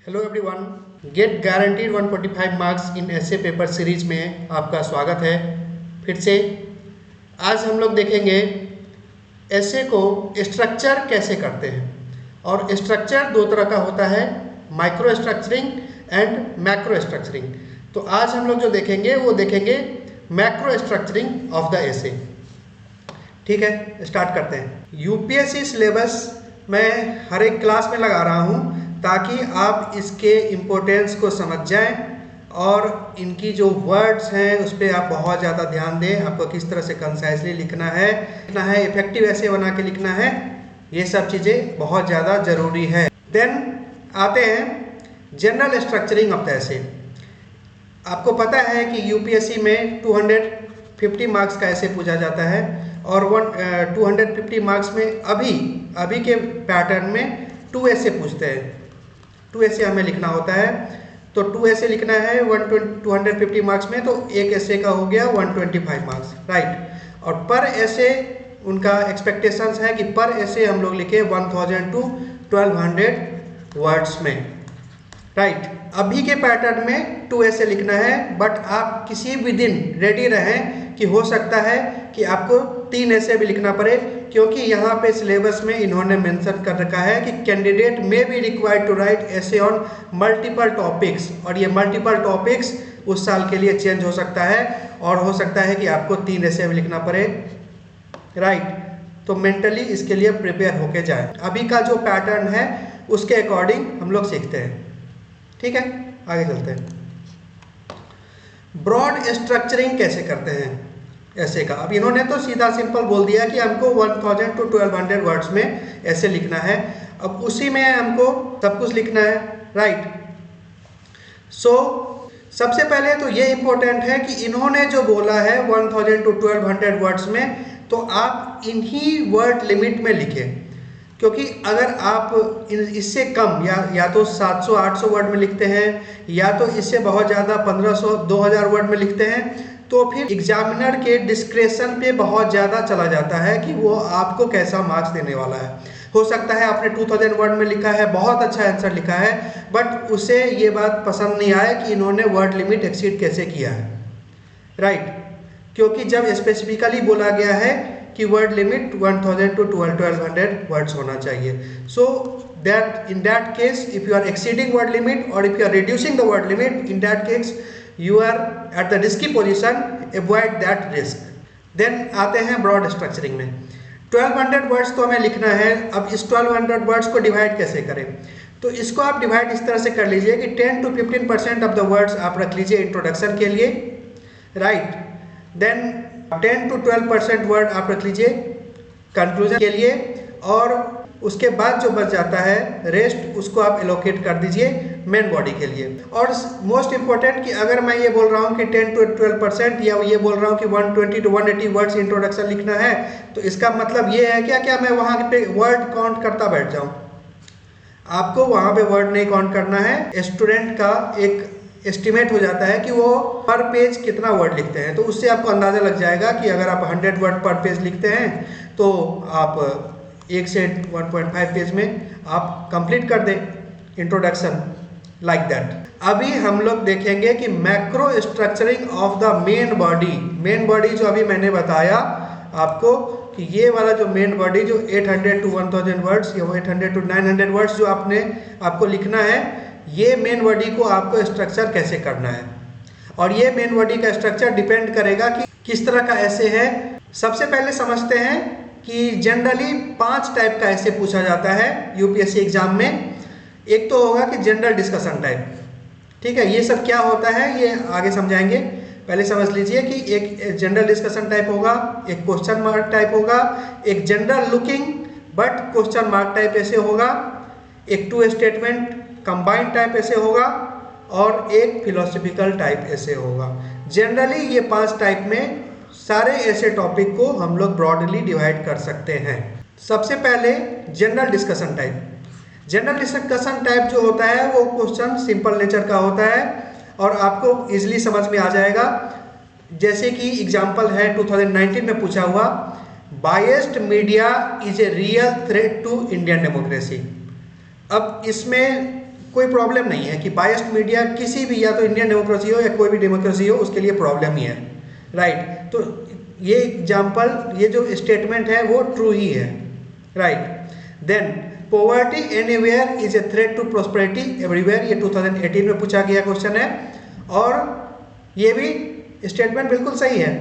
Hello everyone, get guaranteed 145 marks in essay paper series में आपका स्वागत है। फिर से आज हम लोग देखेंगे ऐसे को स्ट्रक्चर कैसे करते हैं। और स्ट्रक्चर दो तरह का होता है, micro structuring and macro structuring. तो आज हम लोग जो देखेंगे वो देखेंगे मैक्रो स्ट्रक्चरिंग ऑफ द ऐसे। ठीक है, स्टार्ट करते हैं। यूपीएससी सिलेबस मैं हर एक क्लास में लगा रहा हूँ ताकि आप इसके इम्पोर्टेंस को समझ जाएं और इनकी जो वर्ड्स हैं उस पर आप बहुत ज़्यादा ध्यान दें। आपको किस तरह से कंसाइजली लिखना है, इफेक्टिव ऐसे बना के लिखना है, ये सब चीज़ें बहुत ज़्यादा ज़रूरी है। देन आते हैं जनरल स्ट्रक्चरिंग ऑफ द ऐसे। आपको पता है कि यूपीएससी में 250 मार्क्स का ऐसे पूछा जाता है और 250 मार्क्स में अभी के पैटर्न में 2 ऐसे पूछते हैं। 2 ऐसे हमें लिखना होता है, तो 2 ऐसे लिखना है 250 मार्क्स में, तो एक ऐसे का हो गया 125 मार्क्स, राइट। और पर ऐसे उनका एक्सपेक्टेशंस है कि पर ऐसे हम लोग लिखे 1000 to 1200 वर्ड्स में, राइट। अभी के पैटर्न में 2 ऐसे लिखना है, बट आप किसी भी दिन रेडी रहें कि हो सकता है कि आपको 3 ऐसे भी लिखना पड़े, क्योंकि यहाँ पे सिलेबस में इन्होंने मेंशन कर रखा है कि candidate may be required to write essay on multiple topics. और ये मल्टीपल टॉपिक्स उस साल के लिए चेंज हो सकता है और हो सकता है कि आपको 3 ऐसे भी लिखना पड़े, राइट। तो मेंटली इसके लिए प्रिपेयर होके जाए। अभी का जो पैटर्न है उसके अकॉर्डिंग हम लोग सीखते हैं। ठीक है, आगे चलते हैं। ब्रॉड स्ट्रक्चरिंग कैसे करते हैं ऐसे का। अब इन्होंने तो सीधा सिंपल बोल दिया कि हमको 1000 to 1200 वर्ड्स में ऐसे लिखना है। अब उसी में हमको सब कुछ लिखना है, राइट। सो सबसे पहले तो ये इम्पोर्टेंट है कि इन्होंने जो बोला है 1000 to 1200 वर्ड्स में, तो आप इन्हीं वर्ड लिमिट में लिखें। क्योंकि अगर आप इससे कम या तो 700-800 वर्ड में लिखते हैं या तो इससे बहुत ज़्यादा 1500-2000 वर्ड में लिखते हैं, तो फिर एग्जामिनर के डिस्क्रेशन पे बहुत ज़्यादा चला जाता है कि वो आपको कैसा मार्क्स देने वाला है। हो सकता है आपने 2000 वर्ड में लिखा है, बहुत अच्छा आंसर लिखा है, बट उसे ये बात पसंद नहीं आए कि इन्होंने वर्ड लिमिट एक्सीड कैसे किया है, राइट। क्योंकि जब स्पेसिफिकली बोला गया है कि वर्ड लिमिट 1000 to 1200 वर्ड्स होना चाहिए। So that in that case if you are exceeding word limit और if you are reducing the word limit, in that case you are at the risky position, avoid that risk. Then आते हैं broad structuring में। 1200 words तो हमें लिखना है। अब इस 1200 वर्ड्स को डिवाइड कैसे करें, तो इसको आप डिवाइड इस तरह से कर लीजिए कि 10 to 15% ऑफ द वर्ड्स आप रख लीजिए इंट्रोडक्शन के लिए, राइट। देन 10 to 12% वर्ड आप रख लीजिए कंक्लूजन के लिए, और उसके बाद जो बच जाता है रेस्ट उसको आप एलोकेट कर दीजिए मेन बॉडी के लिए। और मोस्ट इंपॉर्टेंट कि अगर मैं ये बोल रहा हूँ कि 10 to 12% या ये बोल रहा हूँ कि 120 to 180 वर्ड्स इंट्रोडक्शन लिखना है, तो इसका मतलब ये है क्या मैं वहाँ पे वर्ड काउंट करता बैठ जाऊँ? आपको वहाँ पे वर्ड नहीं काउंट करना है। स्टूडेंट का एक एस्टिमेट हो जाता है कि वो पर पेज कितना वर्ड लिखते हैं, तो उससे आपको अंदाज़ा लग जाएगा कि अगर आप 100 वर्ड पर पेज लिखते हैं तो आप 1 से 1.5 पेज में आप कंप्लीट कर दें इंट्रोडक्शन, लाइक दैट। अभी हम लोग देखेंगे कि macro structuring of the main body. Main body जो अभी मैंने बताया आपको कि ये वाला जो मेन बॉडी जो 800 to 1000 वर्ड्स या 800 to 900 वर्ड्स जो आपको लिखना है, ये मेन बॉडी को आपको स्ट्रक्चर कैसे करना है। और ये मेन बॉडी का स्ट्रक्चर डिपेंड करेगा कि किस तरह का ऐसे है। सबसे पहले समझते हैं कि जनरली 5 टाइप का ऐसे पूछा जाता है यूपीएससी एग्जाम में। एक तो होगा कि जनरल डिस्कशन टाइप, ठीक है। ये सब क्या होता है ये आगे समझाएंगे, पहले समझ लीजिए कि एक जनरल डिस्कशन टाइप होगा, एक क्वेश्चन मार्क टाइप होगा, एक general looking but question mark type ऐसे होगा, एक 2 स्टेटमेंट कंबाइंड टाइप ऐसे होगा, और एक फिलोसफिकल टाइप ऐसे होगा। जनरली ये 5 टाइप में सारे ऐसे टॉपिक को हम लोग ब्रॉडली डिवाइड कर सकते हैं। सबसे पहले general discussion type. General discussion type जो होता है वो क्वेश्चन सिंपल नेचर का होता है और आपको इजीली समझ में आ जाएगा। जैसे कि एग्जांपल है 2019 में पूछा हुआ, biased media is a real threat to Indian democracy. अब इसमें कोई प्रॉब्लम नहीं है कि बायस्ड मीडिया किसी भी, या तो इंडियन डेमोक्रेसी हो या कोई भी डेमोक्रेसी हो, उसके लिए प्रॉब्लम ही है, राइट। तो ये एग्जाम्पल, ये जो स्टेटमेंट है वो ट्रू ही है, right. Then poverty anywhere is a threat to prosperity everywhere, ये 2018 में पूछा गया क्वेश्चन है, और ये भी स्टेटमेंट बिल्कुल सही है।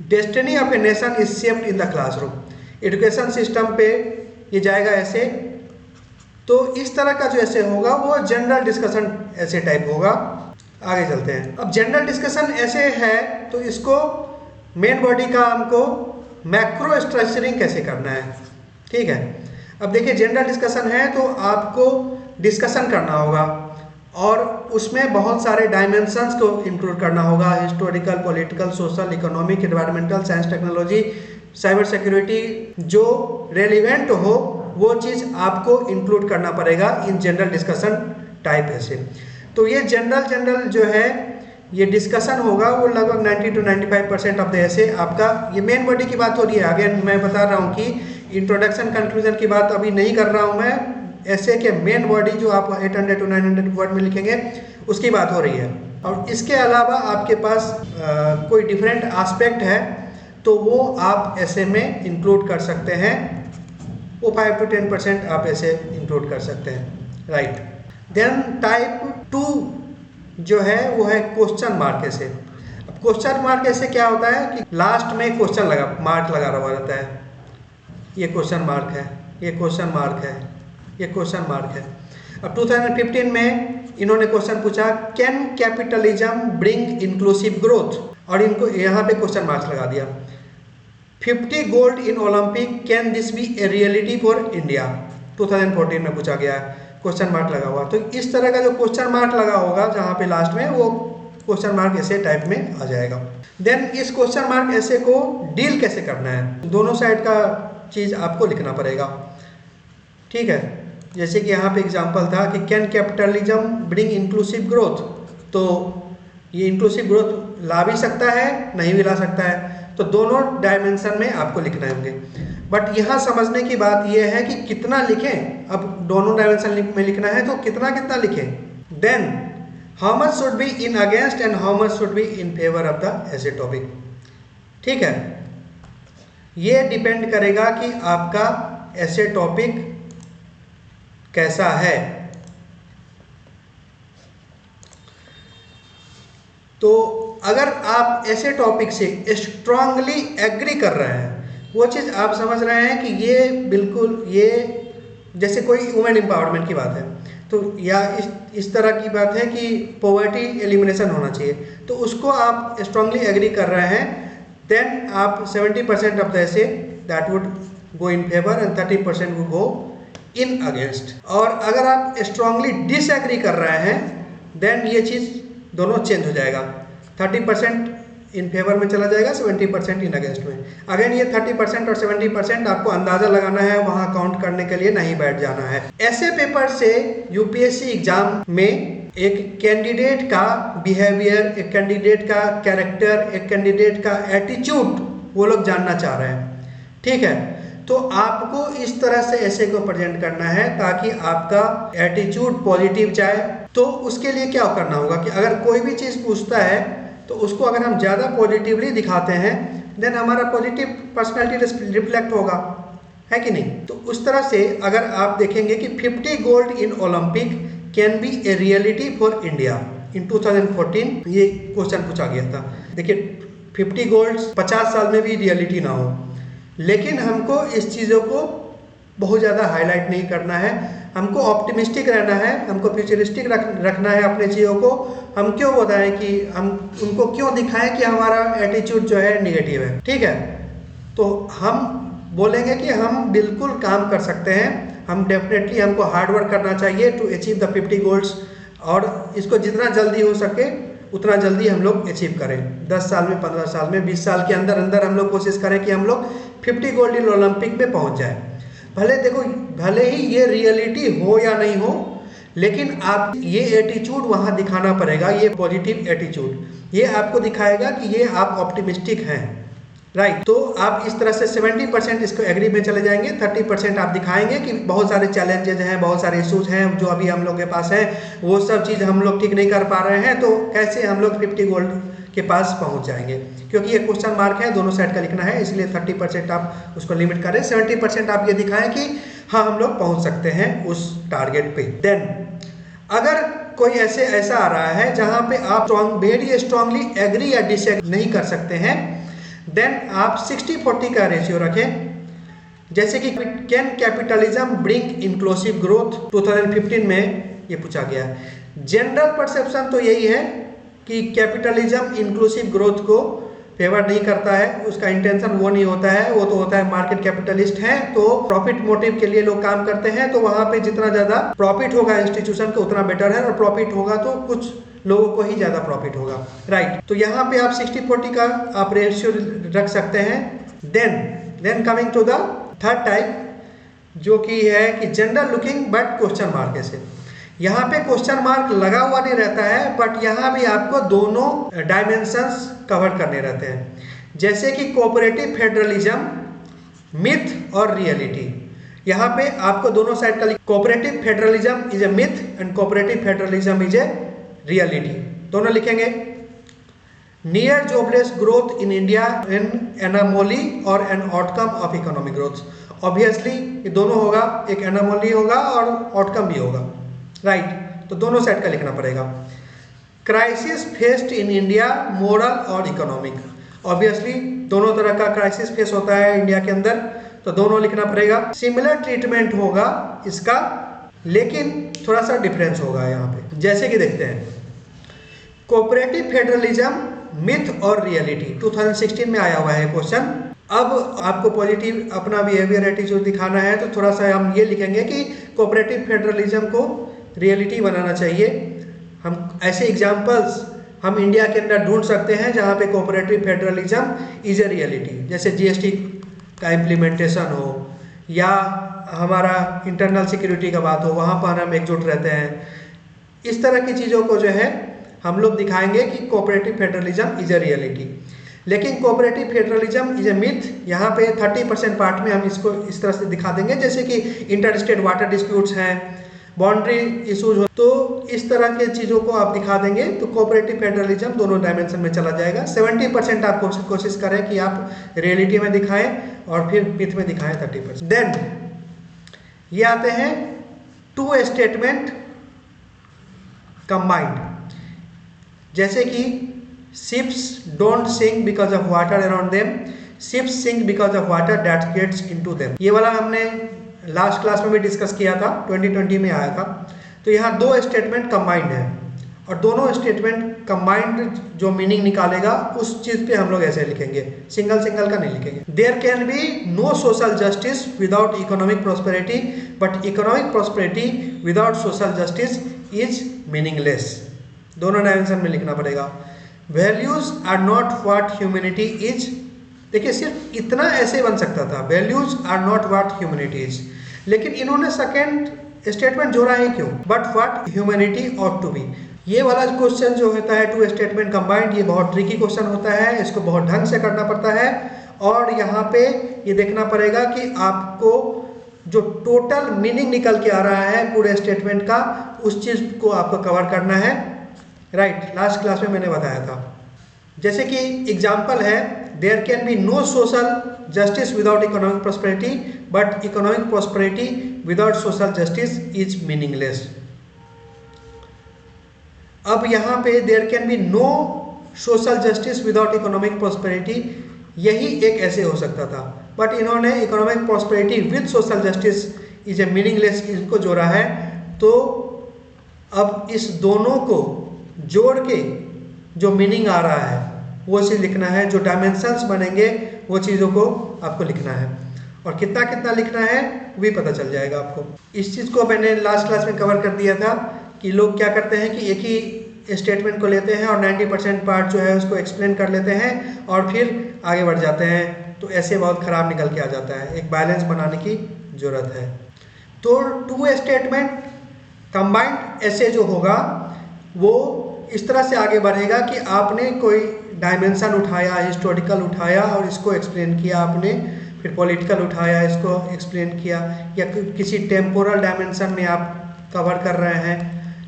Destiny of a nation is shaped in the classroom, education system पे ये जाएगा ऐसे। तो इस तरह का जो ऐसे होगा वो जनरल डिस्कशन ऐसे टाइप होगा। आगे चलते हैं। अब जनरल डिस्कशन ऐसे है तो इसको मेन बॉडी का हमको मैक्रो स्ट्रक्चरिंग कैसे करना है, ठीक है। अब देखिए जनरल डिस्कशन है तो आपको डिस्कशन करना होगा और उसमें बहुत सारे डायमेंशंस को इंक्लूड करना होगा, historical, political, social, economic, environmental, science, technology, cyber security, जो रेलिवेंट हो वो चीज़ आपको इंक्लूड करना पड़ेगा इन जनरल डिस्कशन टाइप ऐसे। तो ये जनरल जो है ये डिस्कशन होगा वो लगभग 90 to 95% ऑफ द ऐसे आपका, ये मेन बॉडी की बात हो रही है। अगेन मैं बता रहा हूँ कि इंट्रोडक्शन कंक्लूजन की बात अभी नहीं कर रहा हूँ मैं, ऐसे के मेन बॉडी जो आप 800 to 900 वर्ड में लिखेंगे उसकी बात हो रही है। और इसके अलावा आपके पास कोई डिफरेंट एस्पेक्ट है तो वो आप ऐसे में इंक्लूड कर सकते हैं, वो 5 to 10% आप ऐसे इंक्लूड कर सकते हैं, राइट। देन टाइप 2 जो है वो है क्वेश्चन मार्क ऐसे। अब क्वेश्चन मार्क ऐसे क्या होता है कि लास्ट में क्वेश्चन मार्क लगा हुआ रहता है, ये क्वेश्चन मार्क है, ये क्वेश्चन मार्क है, ये क्वेश्चन मार्क है। अब 2015 में इन्होंने क्वेश्चन पूछा, can capitalism bring inclusive growth, और इनको यहाँ पे क्वेश्चन मार्क्स लगा दिया। 50 gold in Olympic, can this be a reality for India, 2014 में पूछा गया है, क्वेश्चन मार्क लगा हुआ। तो इस तरह का जो क्वेश्चन मार्क लगा होगा जहाँ पे लास्ट में, वो क्वेश्चन मार्क ऐसे टाइप में आ जाएगा। देन इस क्वेश्चन मार्क ऐसे को डील कैसे करना है, दोनों साइड का चीज़ आपको लिखना पड़ेगा, ठीक है। जैसे कि यहाँ पे एग्जांपल था कि can capitalism bring inclusive growth, तो ये इंक्लूसिव ग्रोथ ला भी सकता है, नहीं भी ला सकता है, तो दोनों डायमेंशन में आपको लिखना होंगे। बट यहाँ समझने की बात यह है कि कितना लिखें। अब दोनों डायमेंशन में लिखना है तो कितना कितना लिखें। Then how much should be in against and how much should be in favour of the essay topic, ठीक है। ये डिपेंड करेगा कि आपका ऐसे टॉपिक कैसा है। तो अगर आप ऐसे टॉपिक से स्ट्रांगली एग्री कर रहे हैं, वो चीज़ आप समझ रहे हैं कि ये बिल्कुल, ये जैसे कोई वुमेन एम्पावरमेंट की बात है तो, या इस तरह की बात है कि पॉवर्टी एलिमिनेशन होना चाहिए, तो उसको आप स्ट्रांगली एग्री कर रहे हैं, देन आप 70% ऑफ द ऐसे that would go in favour and 30% would go in against. और अगर आप स्ट्रांगली डिसएग्री कर रहे हैं देन ये चीज़ दोनों चेंज हो जाएगा, 30% इन फेवर में चला जाएगा, 70% इन अगेंस्ट में। अगेन ये 30% और 70% आपको अंदाज़ा लगाना है, वहाँ काउंट करने के लिए नहीं बैठ जाना है। ऐसे पेपर से यूपीएससी एग्जाम में एक कैंडिडेट का बिहेवियर, एक कैंडिडेट का कैरेक्टर, एक कैंडिडेट का एटीट्यूड वो लोग जानना चाह रहे हैं, ठीक है। तो आपको इस तरह से ऐसे को प्रेजेंट करना है ताकि आपका एटीट्यूड पॉजिटिव जाए। तो उसके लिए क्या करना होगा कि अगर कोई भी चीज़ पूछता है तो उसको अगर हम ज़्यादा पॉजिटिवली दिखाते हैं देन हमारा पॉजिटिव पर्सनैलिटी रिफ्लेक्ट होगा, है कि नहीं। तो उस तरह से अगर आप देखेंगे कि 50 gold in Olympic can be a reality for India in 2014, ये क्वेश्चन पूछा गया था। देखिए 50 गोल्ड 50 साल में भी रियलिटी ना हो, लेकिन हमको इस चीज़ों को बहुत ज़्यादा हाईलाइट नहीं करना है, हमको ऑप्टिमिस्टिक रहना है, हमको फ्यूचरिस्टिक रखना है अपने चीज़ों को। हम क्यों बताएं कि हम उनको क्यों दिखाएं कि हमारा एटीट्यूड जो है निगेटिव है, ठीक है। तो हम बोलेंगे कि हम बिल्कुल काम कर सकते हैं, हम डेफिनेटली हमको हार्ड वर्क करना चाहिए टू अचीव द 50 गोल्स, और इसको जितना जल्दी हो सके उतना जल्दी हम लोग अचीव करें। 10 साल में, 15 साल में, 20 साल के अंदर अंदर हम लोग कोशिश करें कि हम लोग 50 गोल्ड इन ओलंपिक में पहुंच जाए। भले ही ये रियलिटी हो या नहीं हो, लेकिन आप ये एटीट्यूड वहाँ दिखाना पड़ेगा, ये पॉजिटिव एटीट्यूड, ये आपको दिखाएगा कि ये आप ऑप्टिमिस्टिक हैं, राइट। तो आप इस तरह से 70% इसको एग्री में चले जाएंगे, 30% आप दिखाएंगे कि बहुत सारे चैलेंजेज हैं, बहुत सारे इश्यूज हैं जो अभी हम लोग के पास है, वो सब चीज़ हम लोग ठीक नहीं कर पा रहे हैं, तो कैसे हम लोग 50 गोल्ड के पास पहुंच जाएंगे। क्योंकि ये क्वेश्चन मार्क है, दोनों साइड का लिखना है, इसलिए 30% आप उसको लिमिट करें, 70% आप ये दिखाएं कि हाँ हम लोग पहुंच सकते हैं उस टारगेट पे। देन अगर कोई ऐसा आ रहा है जहां पे आप वेरी स्ट्रांगली एग्री या डिसएग्री नहीं कर सकते हैं, देन आप 60-40 का रेशियो रखें। जैसे कि can capitalism bring inclusive growth, 2015 में ये पूछा गया है। जनरल परसेप्शन तो यही है कि कैपिटलिज्म इंक्लूसिव ग्रोथ को फेवर नहीं करता है, उसका इंटेंशन वो नहीं होता है, वो तो होता है मार्केट कैपिटलिस्ट हैं तो प्रॉफिट मोटिव के लिए लोग काम करते हैं, तो वहां पे जितना ज्यादा प्रॉफिट होगा इंस्टीट्यूशन को उतना बेटर है, और प्रॉफिट होगा तो कुछ लोगों को ही ज्यादा प्रॉफिट होगा, राइट। तो यहाँ पे आप 60-40 का आप रेशियो रख सकते हैं। Then coming to the third type, जो कि है कि general looking but question mark essay. यहाँ पे क्वेश्चन मार्क लगा हुआ नहीं रहता है, बट यहाँ भी आपको दोनों डायमेंशंस कवर करने रहते हैं। जैसे कि कोऑपरेटिव फेडरलिज्म मिथ और रियलिटी, यहाँ पे आपको दोनों साइड का cooperative federalism is a myth and cooperative federalism is a reality, दोनों लिखेंगे। Near jobless growth in India an anomaly और an outcome of economic growth. Obviously ये दोनों होगा, एक एनामोली होगा और आउटकम भी होगा, राइट। तो दोनों साइड का लिखना पड़ेगा। Crisis faced in India moral और इकोनॉमिक, ऑब्वियसली दोनों तरह का क्राइसिस फेस होता है इंडिया के अंदर, तो दोनों लिखना पड़ेगा। सिमिलर ट्रीटमेंट होगा इसका, लेकिन थोड़ा सा डिफरेंस होगा यहाँ पे। जैसे कि देखते हैं कोऑपरेटिव फेडरलिज्म मिथ और रियलिटी, 2016 में आया हुआ है क्वेश्चन। अब आपको पॉजिटिव अपना बिहेवियर एटीट्यूड दिखाना है, तो थोड़ा सा हम ये लिखेंगे कि कोऑपरेटिव फेडरलिज्म को रियलिटी बनाना चाहिए। हम ऐसे एग्जांपल्स हम इंडिया के अंदर ढूंढ सकते हैं जहां पे cooperative federalism is a reality, जैसे जीएसटी का इम्प्लीमेंटेशन हो या हमारा इंटरनल सिक्योरिटी का बात हो, वहां पर हम एकजुट रहते हैं। इस तरह की चीज़ों को जो है हम लोग दिखाएंगे कि cooperative federalism is a reality. लेकिन cooperative federalism is a myth, यहाँ पे 30% पार्ट में हम इसको इस तरह से दिखा देंगे, जैसे कि इंटर स्टेट वाटर डिस्प्यूट्स हैं, बाउंड्री इशूज हो, तो इस तरह के चीज़ों को आप दिखा देंगे तो कोऑपरेटिव फेडरलिज्म दोनों डायमेंशन में चला जाएगा। 70% आप कोशिश करें कि आप रियलिटी में दिखाएं और फिर मिथ में दिखाएं 30%। देन ये आते हैं टू स्टेटमेंट कंबाइंड, जैसे कि ships don't sink because of water around them, ships sink because of water that gets into them. ये वाला हमने लास्ट क्लास में भी डिस्कस किया था, 2020 में आया था। तो यहाँ दो स्टेटमेंट कंबाइंड है और दोनों स्टेटमेंट कंबाइंड जो मीनिंग निकालेगा उस चीज पे हम लोग ऐसे लिखेंगे, सिंगल सिंगल का नहीं लिखेंगे। There can be no social justice without economic prosperity, but economic prosperity without social justice is meaningless, दोनों डायमेंशन में लिखना पड़ेगा। Values are not what humanity is, देखिए सिर्फ इतना ऐसे बन सकता था, values are not what humanity is, लेकिन इन्होंने सेकेंड स्टेटमेंट जोड़ा है क्यों, but what humanity ought to be. ये वाला क्वेश्चन जो होता है टू स्टेटमेंट कंबाइंड, ये बहुत ट्रिकी क्वेश्चन होता है, इसको बहुत ढंग से करना पड़ता है और यहाँ पे ये देखना पड़ेगा कि आपको जो टोटल मीनिंग निकल के आ रहा है पूरे स्टेटमेंट का, उस चीज को आपको कवर करना है, राइट। लास्ट क्लास में मैंने बताया था। जैसे कि एग्जाम्पल है, there can be no social justice without economic prosperity, but economic prosperity without social justice is meaningless. अब यहाँ पे there can be no social justice without economic prosperity, यही एक ऐसे हो सकता था, बट इन्होंने economic prosperity with social justice is a meaningless इनको जोड़ा है। तो अब इस दोनों को जोड़ के जो मीनिंग आ रहा है वो चीज़ लिखना है, जो डायमेंशंस बनेंगे वो चीज़ों को आपको लिखना है, और कितना कितना लिखना है वो भी पता चल जाएगा आपको। इस चीज़ को मैंने लास्ट क्लास में कवर कर दिया था कि लोग क्या करते हैं कि एक ही स्टेटमेंट को लेते हैं और 90% पार्ट जो है उसको एक्सप्लेन कर लेते हैं और फिर आगे बढ़ जाते हैं, तो ऐसे बहुत ख़राब निकल के आ जाता है। एक बैलेंस बनाने की ज़रूरत है। तो टू स्टेटमेंट कंबाइंड ऐसे जो होगा वो इस तरह से आगे बढ़ेगा कि आपने कोई डायमेंशन उठाया, हिस्टोरिकल उठाया और इसको एक्सप्लेन किया आपने, फिर पॉलिटिकल उठाया, इसको एक्सप्लेन किया, या किसी टेम्पोरल डायमेंशन में आप कवर कर रहे हैं,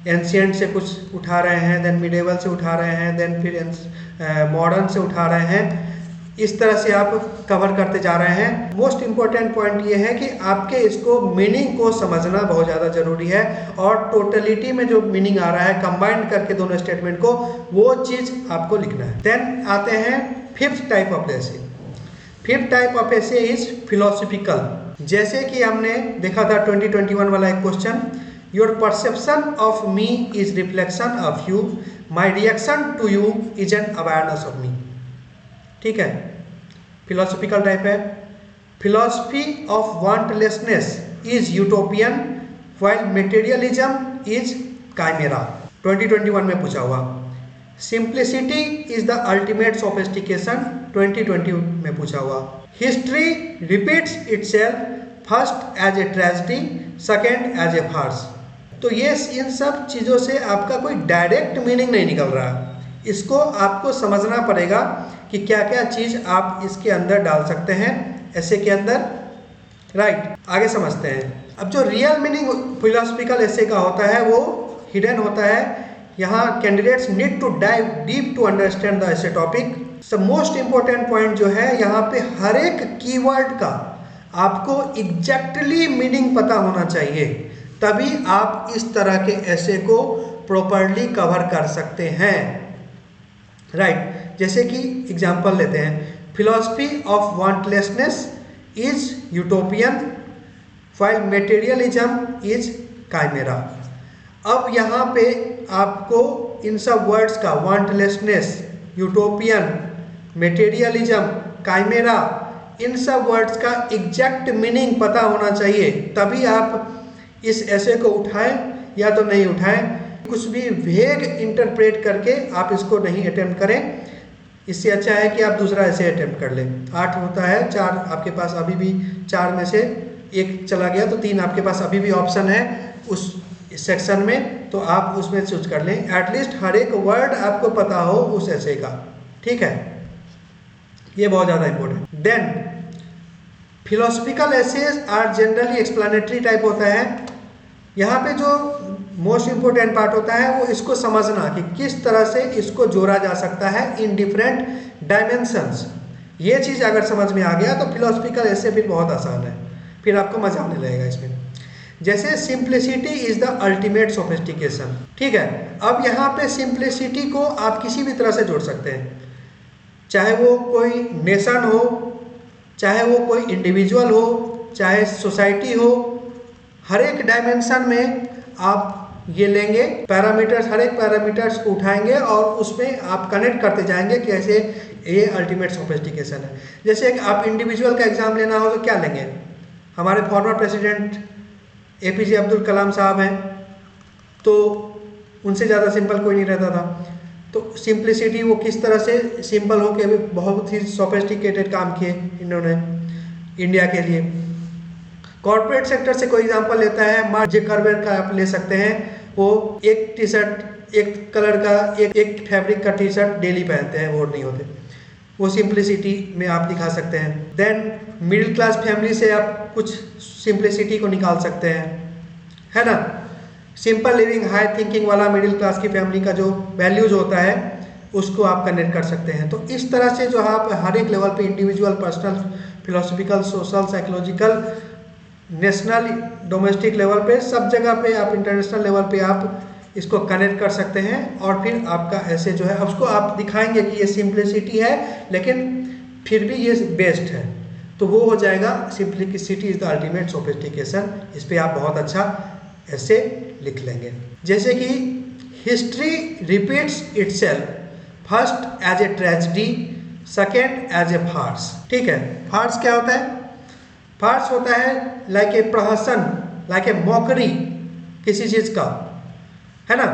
एंशिएंट से कुछ उठा रहे हैं, देन मिडेवल से उठा रहे हैं, देन फिर मॉडर्न से उठा रहे हैं। इस तरह से आप कवर करते जा रहे हैं। मोस्ट इम्पोर्टेंट पॉइंट ये है कि आपके इसको मीनिंग को समझना बहुत ज़्यादा ज़रूरी है, और टोटलिटी में जो मीनिंग आ रहा है कंबाइंड करके दोनों स्टेटमेंट को, वो चीज़ आपको लिखना है। देन आते हैं fifth type of essay. Fifth type of essay is philosophical. जैसे कि हमने देखा था 2021 वाला एक question, your perception of me is reflection of you, my reaction to you is an awareness of me. ठीक है, फिलोसफिकल टाइप है। Philosophy of wantlessness is utopian while materialism is chimera. 2021 में पूछा हुआ। Simplicity is the ultimate sophistication, 2020 में पूछा हुआ। History repeats itself, first as a tragedy, second as a farce. तो ये इन सब चीज़ों से आपका कोई डायरेक्ट मीनिंग नहीं निकल रहा, इसको आपको समझना पड़ेगा कि क्या क्या चीज़ आप इसके अंदर डाल सकते हैं ऐसे के अंदर। राइट, आगे समझते हैं। अब जो रियल मीनिंग फिलोसफिकल ऐसे का होता है वो हिडन होता है। यहाँ candidates need to dive deep to understand the essay topic. The most important point जो है, यहाँ पे हर एक कीवर्ड का आपको एग्जैक्टली मीनिंग पता होना चाहिए, तभी आप इस तरह के ऐसे को प्रॉपरली कवर कर सकते हैं। राइट, जैसे कि एग्जाम्पल लेते हैं, philosophy of wantlessness is utopian while materialism is chimera. अब यहाँ पे आपको इन सब वर्ड्स का, वांटलेसनेस, यूटोपियन, मटेरियलिज्म, काइमेरा, इन सब वर्ड्स का एग्जैक्ट मीनिंग पता होना चाहिए, तभी आप इस ऐसे को उठाएं या तो नहीं उठाएं। कुछ भी वेग इंटरप्रेट करके आप इसको नहीं अटेम्प्ट करें। इससे अच्छा है कि आप दूसरा ऐसे अटेम्प्ट कर लें। 8 होता है, 4 आपके पास अभी भी, 4 में से 1 चला गया तो 3 आपके पास अभी भी ऑप्शन है उस सेक्शन में, तो आप उसमें चूज कर लें। एटलीस्ट हर एक वर्ड आपको पता हो उस ऐसे का। ठीक है, ये बहुत ज़्यादा important. Then philosophical essays are generally explanatory type होता है। यहाँ पे जो मोस्ट इम्पोर्टेंट पार्ट होता है वो इसको समझना कि किस तरह से इसको जोड़ा जा सकता है इन डिफरेंट डायमेंशंस। ये चीज़ अगर समझ में आ गया तो फिलोसफिकल ऐसे फिर बहुत आसान है, फिर आपको मजा आने लगेगा इसमें। जैसे simplicity is the ultimate sophistication. ठीक है, अब यहाँ पे सिंप्लिसिटी को आप किसी भी तरह से जोड़ सकते हैं, चाहे वो कोई नेशन हो, चाहे वो कोई इंडिविजुअल हो, चाहे सोसाइटी हो। हर एक डायमेंशन में आप ये लेंगे पैरामीटर्स, हर एक पैरामीटर्स को उठाएंगे और उसमें आप कनेक्ट करते जाएंगे कि ऐसे ये अल्टीमेट सोफिस्टिकेशन है। जैसे आप इंडिविजुअल का एग्जाम लेना हो तो क्या लेंगे, हमारे former president APJ Abdul Kalam साहब हैं, तो उनसे ज़्यादा सिंपल कोई नहीं रहता था। तो सिंप्लिसिटी, वो किस तरह से सिंपल हो के बहुत ही सोफिस्टिकेटेड काम किए इन्होंने इंडिया के लिए। कॉर्पोरेट सेक्टर से कोई एग्जांपल लेता है, मार्क ज़करबर्ग का आप ले सकते हैं। वो एक टी शर्ट, एक कलर का, एक फैब्रिक का टी शर्ट डेली पहनते हैं, बोर नहीं होते। वो सिंप्लिसिटी में आप दिखा सकते हैं। देन मिडिल क्लास फैमिली से आप कुछ सिंप्लिसिटी को निकाल सकते हैं, है ना। सिंपल लिविंग, हाई थिंकिंग वाला मिडिल क्लास की फैमिली का जो वैल्यूज होता है उसको आप कनेक्ट कर सकते हैं। तो इस तरह से जो आप हर एक लेवल पे, individual, personal, philosophical, social, psychological, national, domestic level पे, सब जगह पे आप, इंटरनेशनल लेवल पे आप इसको कनेक्ट कर सकते हैं। और फिर आपका ऐसे जो है उसको आप दिखाएंगे कि ये सिंप्लिसिटी है लेकिन फिर भी ये बेस्ट है, तो वो हो जाएगा simplicity is the ultimate sophistication. इस पर आप बहुत अच्छा ऐसे लिख लेंगे। जैसे कि history repeats itself, first as a tragedy, second as a farce. ठीक है, फार्स क्या होता है? फार्स होता है लाइक ए प्रहसन, लाइक ए मॉकरी किसी चीज़ का, है ना।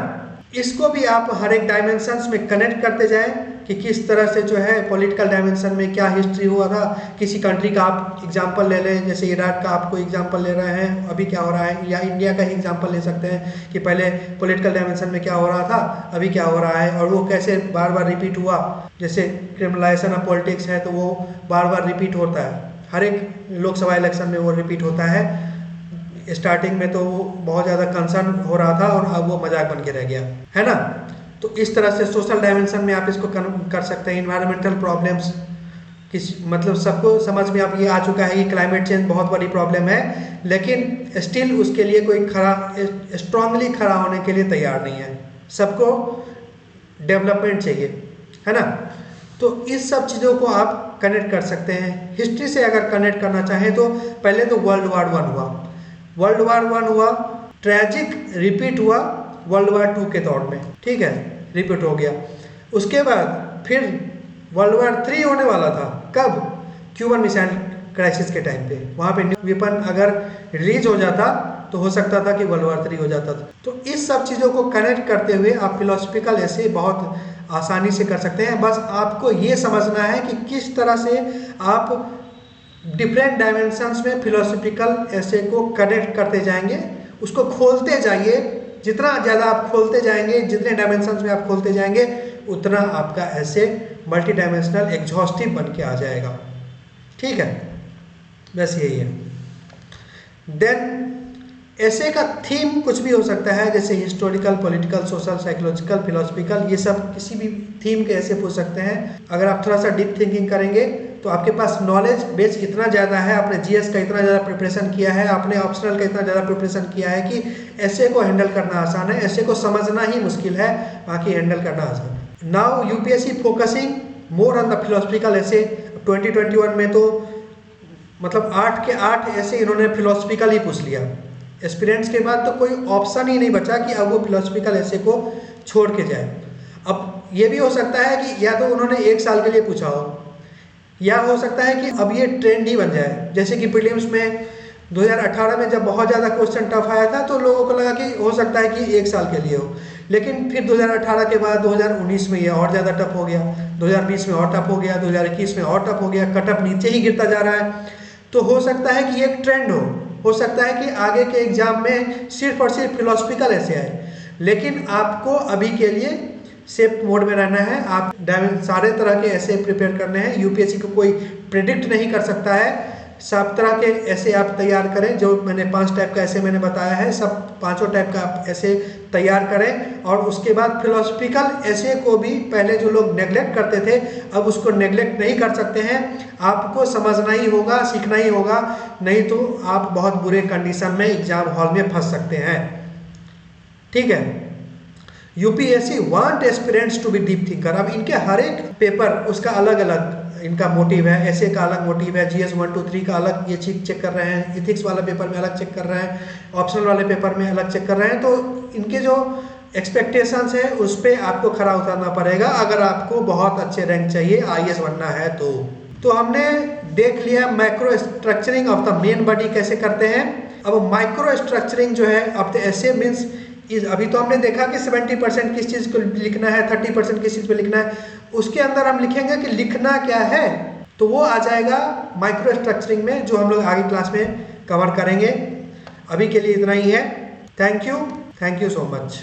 इसको भी आप हर एक डायमेंशंस में कनेक्ट करते जाएं कि किस तरह से जो है पॉलिटिकल डायमेंशन में क्या हिस्ट्री हुआ था। किसी कंट्री का आप एग्जांपल ले लें, जैसे इराक का आपको एग्जांपल ले रहे हैं अभी क्या हो रहा है, या इंडिया का ही एग्जांपल ले सकते हैं कि पहले पॉलिटिकल डायमेंशन में क्या हो रहा था, अभी क्या हो रहा है, और वो कैसे बार बार रिपीट हुआ। जैसे क्रिमिनलाइजेशन ऑफ पॉलिटिक्स है तो वो बार बार रिपीट होता है, हर एक लोकसभा इलेक्शन में वो रिपीट होता है। स्टार्टिंग में तो बहुत ज़्यादा कंसर्न हो रहा था और अब वो मजाक बन के रह गया, है ना। तो इस तरह से सोशल डायमेंशन में आप इसको कर सकते हैं। इन्वायरमेंटल प्रॉब्लम्स मतलब सबको समझ में अब ये आ चुका है कि क्लाइमेट चेंज बहुत बड़ी प्रॉब्लम है, लेकिन स्टिल उसके लिए कोई स्ट्रांगली खड़ा होने के लिए तैयार नहीं है। सबको डेवलपमेंट चाहिए, है ना। तो इस सब चीज़ों को आप कनेक्ट कर सकते हैं। हिस्ट्री से अगर कनेक्ट करना चाहें तो पहले तो वर्ल्ड वार 1 हुआ, वर्ल्ड वार 1 हुआ, ट्रेजिक रिपीट हुआ वर्ल्ड वार 2 के दौर में, ठीक है, रिपीट हो गया। उसके बाद फिर वर्ल्ड वार 3 होने वाला था, कब? क्यूबन मिसाइल क्राइसिस के टाइम पे। वहाँ पे वेपन अगर रिलीज हो जाता तो हो सकता था कि वर्ल्ड वार 3 हो जाता था। तो इस सब चीज़ों को कनेक्ट करते हुए आप फिलोसफिकल ऐसे बहुत आसानी से कर सकते हैं। बस आपको ये समझना है कि किस तरह से आप डिफरेंट डायमेंशंस में फिलोसफिकल ऐसे को कनेक्ट करते जाएंगे, उसको खोलते जाइए। जितना ज़्यादा आप खोलते जाएंगे, जितने डायमेंशंस में आप खोलते जाएंगे, उतना आपका ऐसे मल्टी डायमेंशनल एग्जॉस्टिव बन के आ जाएगा, ठीक है। बस यही है। देन ऐसे का थीम कुछ भी हो सकता है, जैसे historical, political, social, psychological, philosophical, ये सब किसी भी थीम के ऐसे पूछ सकते हैं। अगर आप थोड़ा सा डीप थिंकिंग करेंगे तो आपके पास नॉलेज बेस इतना ज़्यादा है, आपने जीएस का इतना ज़्यादा प्रिपरेशन किया है, आपने ऑप्शनल का इतना ज़्यादा प्रिपरेशन किया है कि ऐसे को हैंडल करना आसान है। ऐसे को समझना ही मुश्किल है, बाकी हैंडल करना आसान है। Now UPSC focusing more on the philosophical ऐसे। 2021 में तो मतलब 8 के 8 ऐसे इन्होंने फिलोसफिकल ही पूछ लिया। एस्पिरेंट्स के बाद तो कोई ऑप्शन ही नहीं बचा कि अब वो फिलोसफिकल ऐसे को छोड़ के जाए। अब ये भी हो सकता है कि या तो उन्होंने 1 साल के लिए पूछा हो, या हो सकता है कि अब ये ट्रेंड ही बन जाए। जैसे कि प्रीलिम्स में 2018 में जब बहुत ज़्यादा क्वेश्चन टफ आया था तो लोगों को लगा कि हो सकता है कि 1 साल के लिए हो, लेकिन फिर 2018 के बाद 2019 में ये और ज़्यादा टफ हो गया, 2020 में और टफ हो गया, 2021 में और टफ हो गया, कटअप नीचे ही गिरता जा रहा है। तो हो सकता है कि एक ट्रेंड हो सकता है कि आगे के एग्जाम में सिर्फ और सिर्फ फिलोसफिकल ऐसे आए, लेकिन आपको अभी के लिए सेफ मोड में रहना है। आप सारे तरह के ऐसे प्रिपेयर करने हैं। यूपीएससी को कोई प्रेडिक्ट नहीं कर सकता है। सब तरह के ऐसे आप तैयार करें, जो मैंने 5 टाइप का ऐसे मैंने बताया है, सब 5 टाइप का आप ऐसे तैयार करें। और उसके बाद फिलोसफिकल ऐसे को भी पहले जो लोग नेगलेक्ट करते थे, अब उसको नेगलेक्ट नहीं कर सकते हैं। आपको समझना ही होगा, सीखना ही होगा, नहीं तो आप बहुत बुरे कंडीशन में एग्जाम हॉल में फंस सकते हैं, ठीक है। UPSC want aspirants to be deep thinker. अब इनके हर एक पेपर उसका अलग अलग इनका मोटिव है। ऐसे का अलग मोटिव है, जीएस 1, 2, 3 का अलग ये चेक कर रहे हैं, इथिक्स वाला पेपर में अलग चेक कर रहे हैं, ऑप्शनल वाले पेपर में अलग चेक कर रहे हैं। तो इनके जो एक्सपेक्टेशंस है उस पर आपको खरा उतरना पड़ेगा अगर आपको बहुत अच्छे रैंक चाहिए, आईएएस बनना है। तो हमने देख लिया micro structuring of the main body कैसे करते हैं। अब माइक्रो स्ट्रक्चरिंग जो है अब ऐसे मीन्स अभी तो हमने देखा कि 70% किस चीज़ को लिखना है, 30% किस चीज़ पे लिखना है। उसके अंदर हम लिखेंगे कि लिखना क्या है, तो वो आ जाएगा माइक्रो स्ट्रक्चरिंग में, जो हम लोग आगे क्लास में कवर करेंगे। अभी के लिए इतना ही है। Thank you so much.